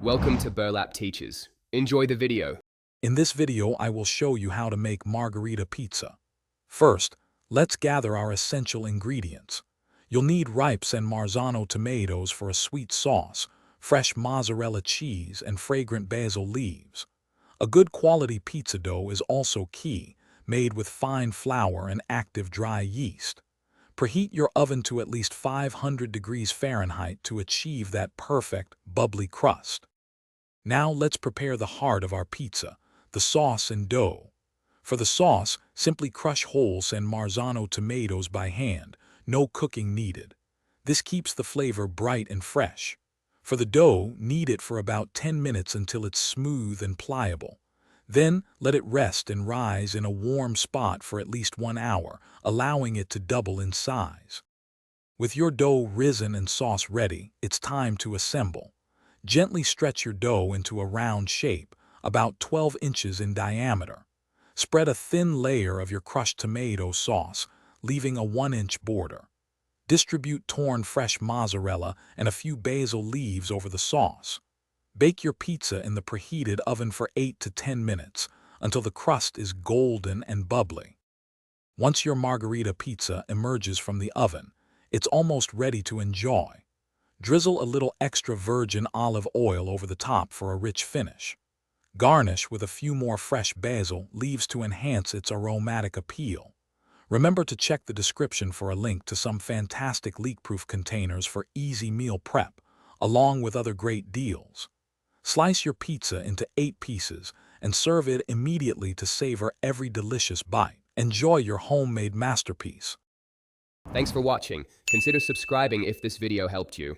Welcome to Burlap Teachers. Enjoy the video. In this video, I will show you how to make margarita pizza. First, let's gather our essential ingredients. You'll need ripes and Marzano tomatoes for a sweet sauce, fresh mozzarella cheese, and fragrant basil leaves. A good quality pizza dough is also key, made with fine flour and active dry yeast. Preheat your oven to at least 500 degrees Fahrenheit to achieve that perfect, bubbly crust. Now let's prepare the heart of our pizza, the sauce and dough. For the sauce, simply crush wholes and Marzano tomatoes by hand, no cooking needed. This keeps the flavor bright and fresh. For the dough, knead it for about 10 minutes until it's smooth and pliable. Then let it rest and rise in a warm spot for at least 1 hour, allowing it to double in size. With your dough risen and sauce ready, it's time to assemble. Gently stretch your dough into a round shape, about 12 inches in diameter. Spread a thin layer of your crushed tomato sauce, leaving a 1-inch border. Distribute torn fresh mozzarella and a few basil leaves over the sauce. Bake your pizza in the preheated oven for 8 to 10 minutes until the crust is golden and bubbly. Once your margarita pizza emerges from the oven, it's almost ready to enjoy. Drizzle a little extra virgin olive oil over the top for a rich finish. Garnish with a few more fresh basil leaves to enhance its aromatic appeal. Remember to check the description for a link to some fantastic leak-proof containers for easy meal prep, along with other great deals. Slice your pizza into 8 pieces and serve it immediately to savor every delicious bite. Enjoy your homemade masterpiece. Thanks for watching. Consider subscribing if this video helped you.